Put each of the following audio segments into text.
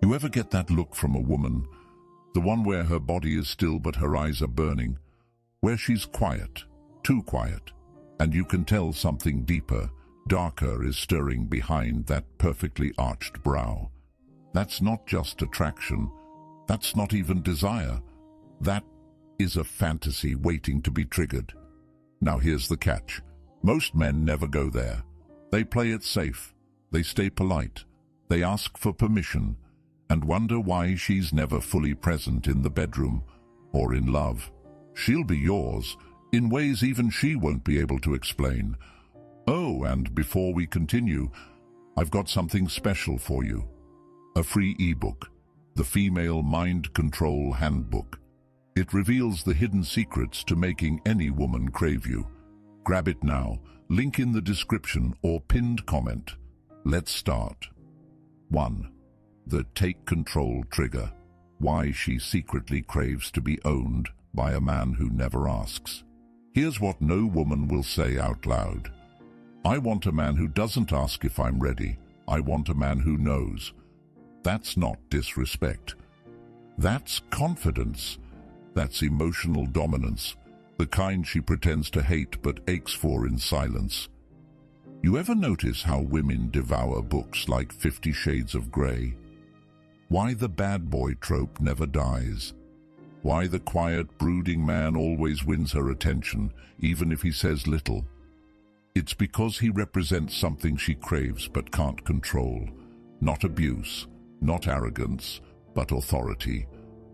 You ever get that look from a woman, the one where her body is still but her eyes are burning, where she's quiet, too quiet, and you can tell something deeper, darker is stirring behind that perfectly arched brow? That's not just attraction, that's not even desire, that is a fantasy waiting to be triggered. Now here's the catch. Most men never go there. They play it safe, they stay polite, they ask for permission, and wonder why she's never fully present in the bedroom or in love. She'll be yours in ways even she won't be able to explain. Oh, and before we continue, I've got something special for you. A free ebook, The Female Mind Control Handbook. It reveals the hidden secrets to making any woman crave you. Grab it now, link in the description or pinned comment. Let's start. 1. The Take Control Trigger. Why she secretly craves to be owned by a man who never asks. Here's what no woman will say out loud. I want a man who doesn't ask if I'm ready. I want a man who knows. That's not disrespect. That's confidence. That's emotional dominance, the kind she pretends to hate but aches for in silence. You ever notice how women devour books like 50 Shades of Grey? Why the bad boy trope never dies? Why the quiet, brooding man always wins her attention, even if he says little? It's because he represents something she craves but can't control. Not abuse, not arrogance, but authority,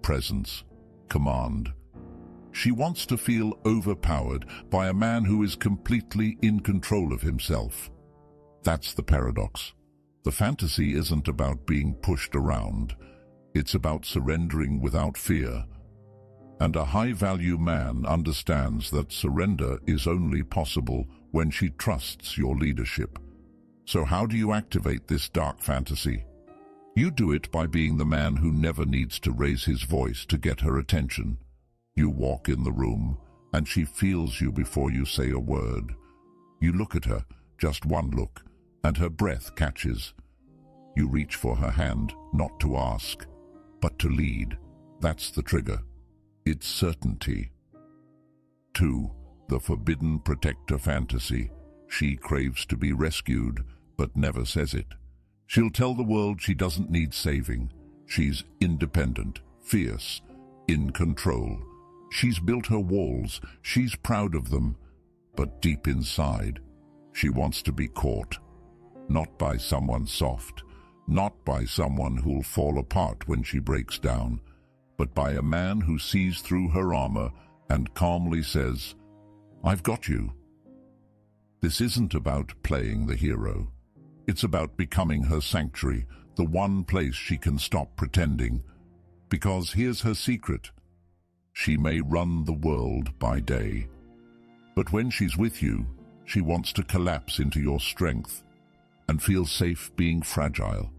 presence, command. She wants to feel overpowered by a man who is completely in control of himself. That's the paradox. The fantasy isn't about being pushed around. It's about surrendering without fear. And a high-value man understands that surrender is only possible when she trusts your leadership. So how do you activate this dark fantasy? You do it by being the man who never needs to raise his voice to get her attention. You walk in the room, and she feels you before you say a word. You look at her, just one look, and her breath catches. You reach for her hand, not to ask, but to lead. That's the trigger. It's certainty. 2. The Forbidden Protector Fantasy. She craves to be rescued, but never says it. She'll tell the world she doesn't need saving. She's independent, fierce, in control. She's built her walls, she's proud of them, but deep inside, she wants to be caught. Not by someone soft, not by someone who'll fall apart when she breaks down, but by a man who sees through her armor and calmly says, I've got you. This isn't about playing the hero. It's about becoming her sanctuary, the one place she can stop pretending. Because here's her secret. She may run the world by day, but when she's with you, she wants to collapse into your strength and feel safe being fragile.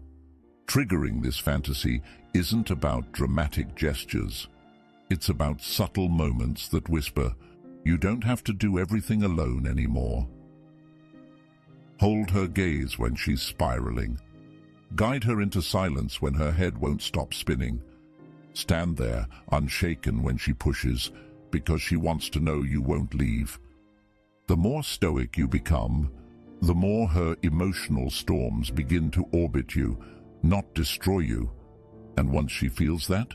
Triggering this fantasy isn't about dramatic gestures. It's about subtle moments that whisper, you don't have to do everything alone anymore. Hold her gaze when she's spiraling. Guide her into silence when her head won't stop spinning. Stand there, unshaken when she pushes, because she wants to know you won't leave. The more stoic you become, the more her emotional storms begin to orbit you, not destroy you. And once she feels that,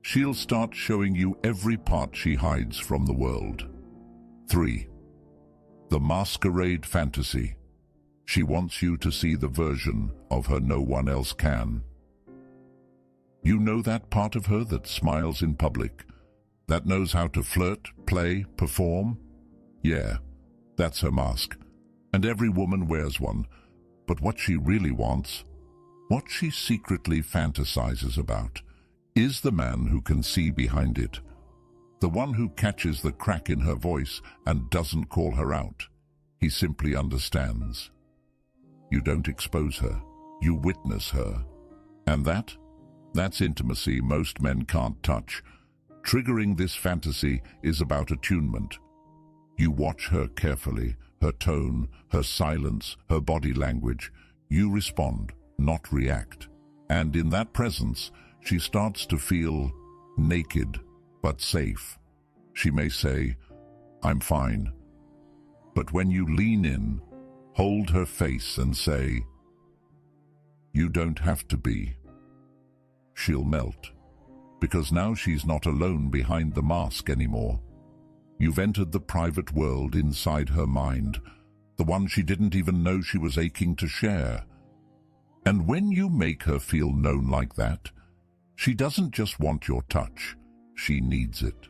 she'll start showing you every part she hides from the world. 3. The Masquerade Fantasy. She wants you to see the version of her no one else can. You know that part of her that smiles in public, that knows how to flirt, play, perform? Yeah, that's her mask. And every woman wears one. But what she really wants, what she secretly fantasizes about, is the man who can see behind it. The one who catches the crack in her voice and doesn't call her out. He simply understands. You don't expose her, you witness her. And that's intimacy most men can't touch. Triggering this fantasy is about attunement. You watch her carefully, her tone, her silence, her body language. You respond, not react. And in that presence, she starts to feel naked but safe. She may say, "I'm fine." But when you lean in, hold her face and say, "You don't have to be," she'll melt. Because now she's not alone behind the mask anymore. You've entered the private world inside her mind, the one she didn't even know she was aching to share. And when you make her feel known like that, she doesn't just want your touch, she needs it.